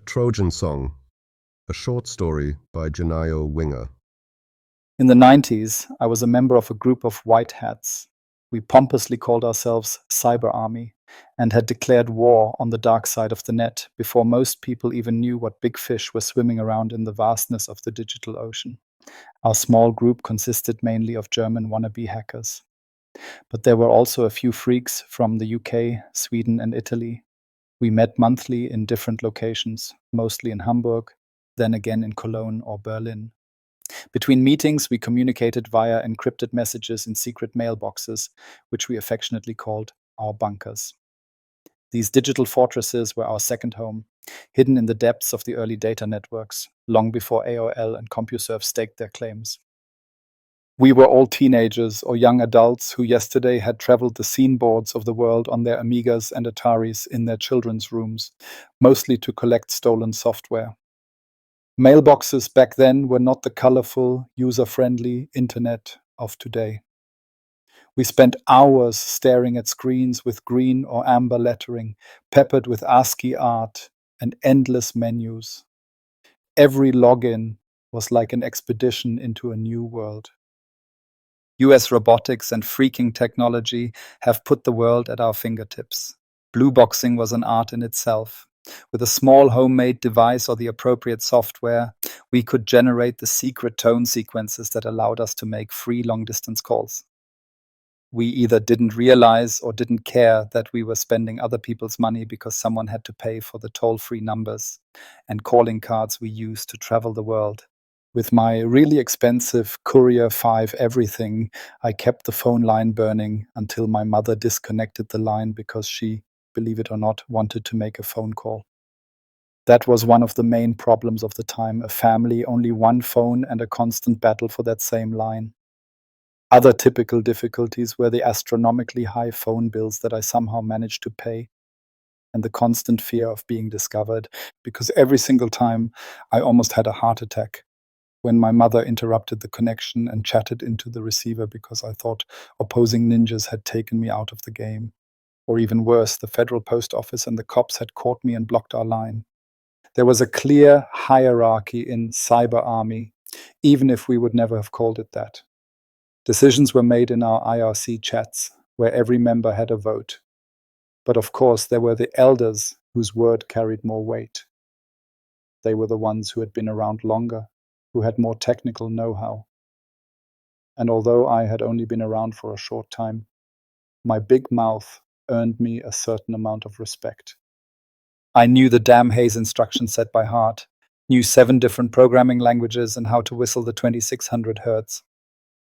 Trojan Song, a short story by Janio Winger. In the 90s, I was a member of a group of white hats. We pompously called ourselves Cyber Army and had declared war on the dark side of the net before most people even knew what big fish were swimming around in the vastness of the digital ocean. Our small group consisted mainly of German wannabe hackers. But there were also a few freaks from the UK, Sweden, and Italy. We met monthly in different locations, mostly in Hamburg, then again in Cologne or Berlin. Between meetings, we communicated via encrypted messages in secret mailboxes, which we affectionately called our bunkers. These digital fortresses were our second home, hidden in the depths of the early data networks, long before AOL and CompuServe staked their claims. We were all teenagers or young adults who yesterday had traveled the scene boards of the world on their Amigas and Ataris in their children's rooms, mostly to collect stolen software. Mailboxes back then were not the colorful, user-friendly internet of today. We spent hours staring at screens with green or amber lettering, peppered with ASCII art and endless menus. Every login was like an expedition into a new world. US robotics and phreaking technology have put the world at our fingertips. Blueboxing was an art in itself. With a small homemade device or the appropriate software, we could generate the secret tone sequences that allowed us to make free long-distance calls. We either didn't realize or didn't care that we were spending other people's money because someone had to pay for the toll-free numbers and calling cards we used to travel the world. With my really expensive Courier 5 everything, I kept the phone line burning until my mother disconnected the line because she, believe it or not, wanted to make a phone call. That was one of the main problems of the time, a family, only one phone, and a constant battle for that same line. Other typical difficulties were the astronomically high phone bills that I somehow managed to pay, and the constant fear of being discovered, because every single time I almost had a heart attack when my mother interrupted the connection and chatted into the receiver because I thought opposing ninjas had taken me out of the game. Or even worse, the Federal Post Office and the cops had caught me and blocked our line. There was a clear hierarchy in Cyber Army, even if we would never have called it that. Decisions were made in our IRC chats, where every member had a vote. But of course, there were the elders whose word carried more weight. They were the ones who had been around longer, who had more technical know-how. And although I had only been around for a short time, my big mouth earned me a certain amount of respect. I knew the damn Haze instruction set by heart, knew 7 different programming languages and how to whistle the 2600 hertz.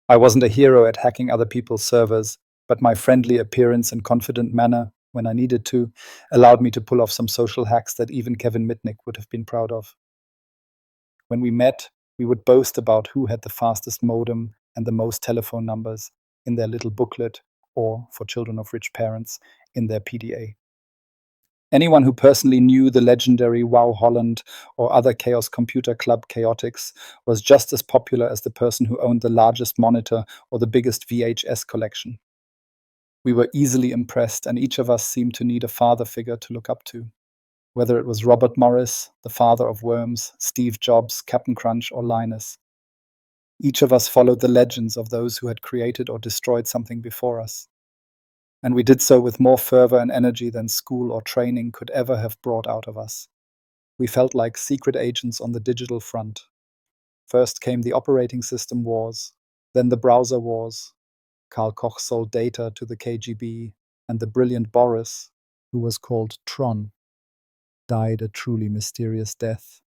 I wasn't a hero at hacking other people's servers, but my friendly appearance and confident manner, when I needed to, allowed me to pull off some social hacks that even Kevin Mitnick would have been proud of. When we met, we would boast about who had the fastest modem and the most telephone numbers in their little booklet, or, for children of rich parents, in their PDA. Anyone who personally knew the legendary Wow Holland or other Chaos Computer Club chaotics was just as popular as the person who owned the largest monitor or the biggest VHS collection. We were easily impressed, and each of us seemed to need a father figure to look up to. Whether it was Robert Morris, the father of worms, Steve Jobs, Captain Crunch, or Linus. Each of us followed the legends of those who had created or destroyed something before us. And we did so with more fervor and energy than school or training could ever have brought out of us. We felt like secret agents on the digital front. First came the operating system wars, then the browser wars. Karl Koch sold data to the KGB, and the brilliant Boris, who was called Tron, died a truly mysterious death.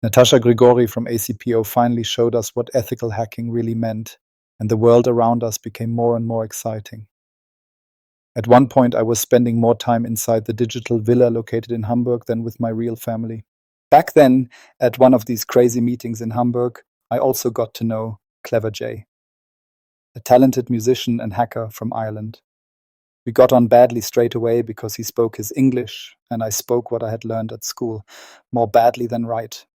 Natasha Grigori from ACPO finally showed us what ethical hacking really meant, and the world around us became more and more exciting. At one point, I was spending more time inside the digital villa located in Hamburg than with my real family. Back then, at one of these crazy meetings in Hamburg, I also got to know Clever Jay, a talented musician and hacker from Ireland. We got on badly straight away because he spoke his English, and I spoke what I had learned at school, more badly than right.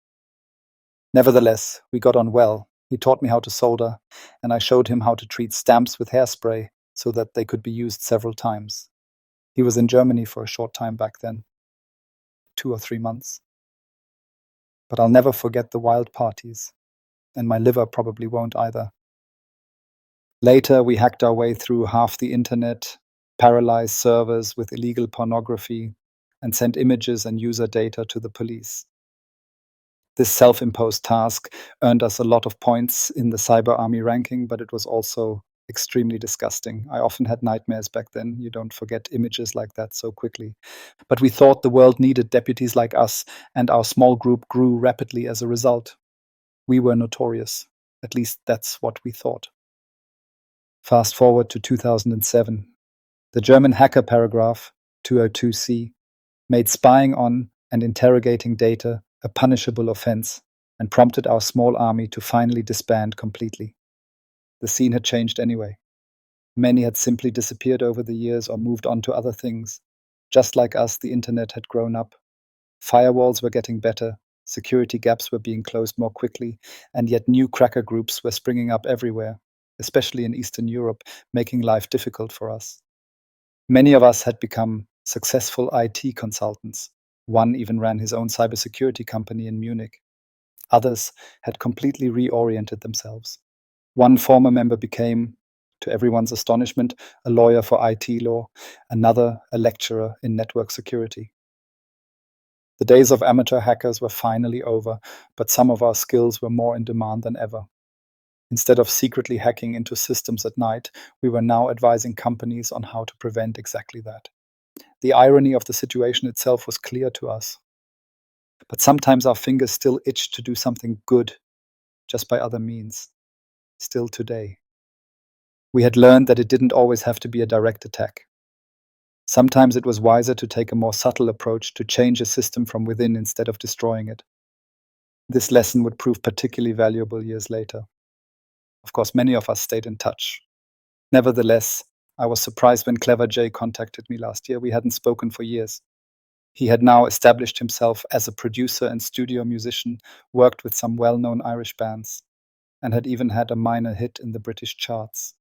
Nevertheless, we got on well. He taught me how to solder, and I showed him how to treat stamps with hairspray so that they could be used several times. He was in Germany for a short time back then. 2 or 3 months. But I'll never forget the wild parties, and my liver probably won't either. Later, we hacked our way through half the internet, paralyzed servers with illegal pornography, and sent images and user data to the police. This self-imposed task earned us a lot of points in the cyber army ranking, but it was also extremely disgusting. I often had nightmares back then. You don't forget images like that so quickly. But we thought the world needed deputies like us, and our small group grew rapidly as a result. We were notorious. At least that's what we thought. Fast forward to 2007. The German hacker paragraph, 202C, made spying on and interrogating data a punishable offense and prompted our small army to finally disband completely. The scene had changed anyway. Many had simply disappeared over the years or moved on to other things. Just like us, the internet had grown up. Firewalls were getting better, security gaps were being closed more quickly, and yet new cracker groups were springing up everywhere, especially in Eastern Europe, making life difficult for us. Many of us had become successful IT consultants. One even ran his own cybersecurity company in Munich. Others had completely reoriented themselves. One former member became, to everyone's astonishment, a lawyer for IT law, another a lecturer in network security. The days of amateur hackers were finally over, but some of our skills were more in demand than ever. Instead of secretly hacking into systems at night, we were now advising companies on how to prevent exactly that. The irony of the situation itself was clear to us. But sometimes our fingers still itched to do something good, just by other means. Still today. We had learned that it didn't always have to be a direct attack. Sometimes it was wiser to take a more subtle approach to change a system from within instead of destroying it. This lesson would prove particularly valuable years later. Of course, many of us stayed in touch. Nevertheless, I was surprised when Clever Jay contacted me last year. We hadn't spoken for years. He had now established himself as a producer and studio musician, worked with some well-known Irish bands, and had even had a minor hit in the British charts.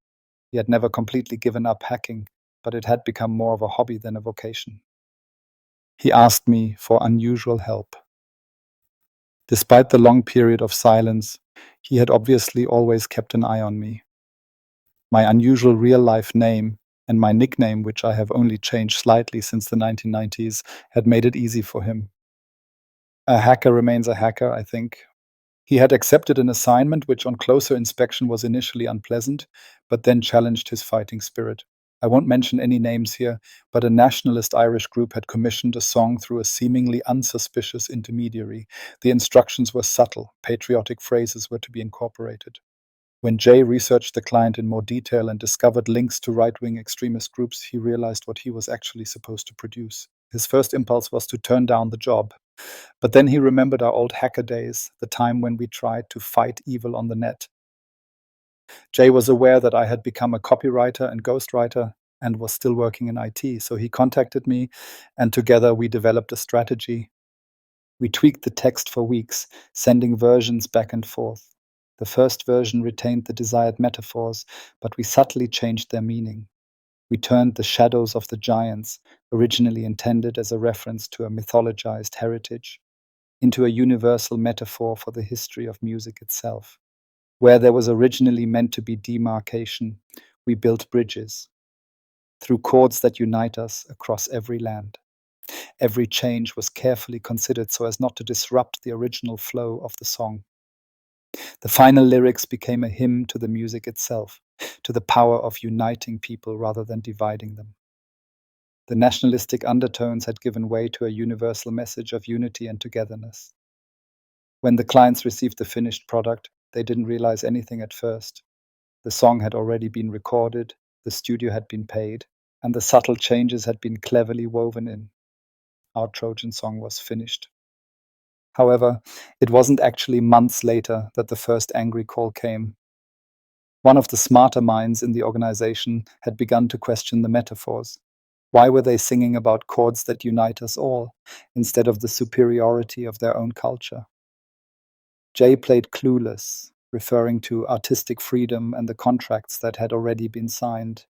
He had never completely given up hacking, but it had become more of a hobby than a vocation. He asked me for unusual help. Despite the long period of silence, he had obviously always kept an eye on me. My unusual real-life name and my nickname, which I have only changed slightly since the 1990s, had made it easy for him. A hacker remains a hacker, I think. He had accepted an assignment which on closer inspection was initially unpleasant, but then challenged his fighting spirit. I won't mention any names here, but a nationalist Irish group had commissioned a song through a seemingly unsuspicious intermediary. The instructions were subtle, patriotic phrases were to be incorporated. When Jay researched the client in more detail and discovered links to right-wing extremist groups, he realized what he was actually supposed to produce. His first impulse was to turn down the job. But then he remembered our old hacker days, the time when we tried to fight evil on the net. Jay was aware that I had become a copywriter and ghostwriter and was still working in IT, so he contacted me, and together we developed a strategy. We tweaked the text for weeks, sending versions back and forth. The first version retained the desired metaphors, but we subtly changed their meaning. We turned the shadows of the giants, originally intended as a reference to a mythologized heritage, into a universal metaphor for the history of music itself. Where there was originally meant to be demarcation, we built bridges through chords that unite us across every land. Every change was carefully considered so as not to disrupt the original flow of the song. The final lyrics became a hymn to the music itself, to the power of uniting people rather than dividing them. The nationalistic undertones had given way to a universal message of unity and togetherness. When the clients received the finished product, they didn't realize anything at first. The song had already been recorded, the studio had been paid, and the subtle changes had been cleverly woven in. Our Trojan Song was finished. However, it wasn't actually months later that the first angry call came. One of the smarter minds in the organization had begun to question the metaphors. Why were they singing about chords that unite us all, instead of the superiority of their own culture? Jay played clueless, referring to artistic freedom and the contracts that had already been signed.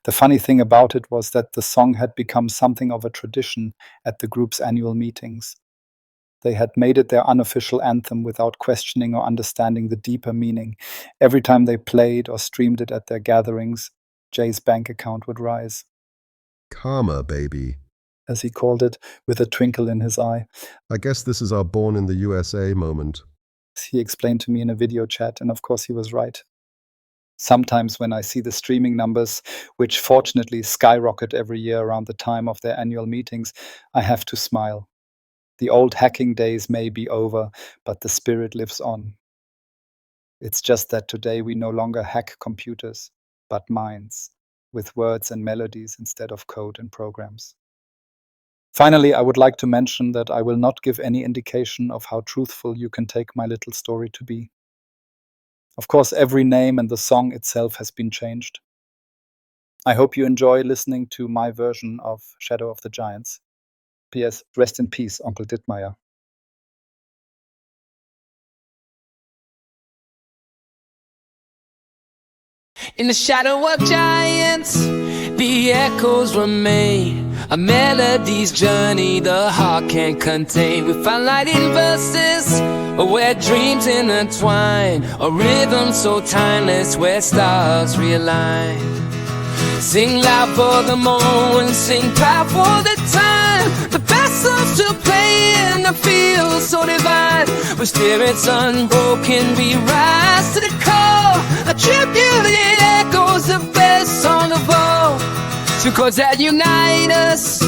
The funny thing about it was that the song had become something of a tradition at the group's annual meetings. They had made it their unofficial anthem without questioning or understanding the deeper meaning. Every time they played or streamed it at their gatherings, Jay's bank account would rise. Karma, baby. As he called it, with a twinkle in his eye. I guess this is our born in the USA moment. He explained to me in a video chat, and of course he was right. Sometimes when I see the streaming numbers, which fortunately skyrocket every year around the time of their annual meetings, I have to smile. The old hacking days may be over, but the spirit lives on. It's just that today we no longer hack computers, but minds, with words and melodies instead of code and programs. Finally, I would like to mention that I will not give any indication of how truthful you can take my little story to be. Of course, every name and the song itself has been changed. I hope you enjoy listening to my version of Shadow of the Giants. P.S. Rest in peace, Onkel Dittmeier. In the shadow of giants, the echoes remain. A melody's journey the heart can't contain. We find light in verses where dreams intertwine, a rhythm so timeless where stars realign. Sing loud for the moment, sing proud for the time. The best songs to play in the field so divine. With spirits unbroken, we rise to the call. A tribute, it echoes the best song of all. Two chords that unite us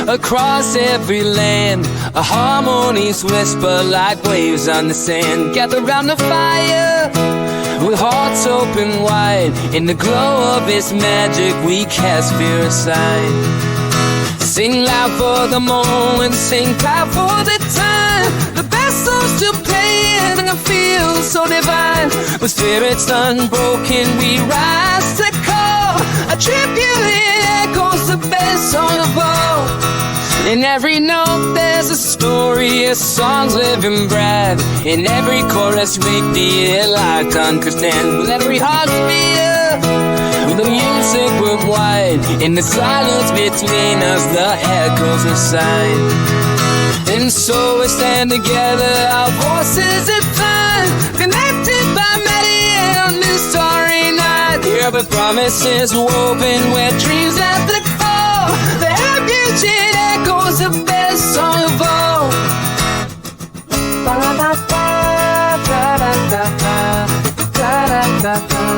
across every land. A harmonious whisper like waves on the sand. Gather round the fire with hearts open wide. In the glow of its magic we cast fear aside. Sing loud for the moment, sing proud for the time. The best songs to play in the field so divine. With spirits unbroken we rise to call. A tribute, it echoes the best song of all. In every note there's a story, a song's living breath. In every chorus we feel life to understand. With every heartbeat, with the music worldwide. In the silence between us, the echoes reside. And so we stand together, our voices entwined, connected by melody and a new starry night. Here the promises woven where dreams have to fall. The refuge, it echoes the best song of all. Da da da da da da da da da.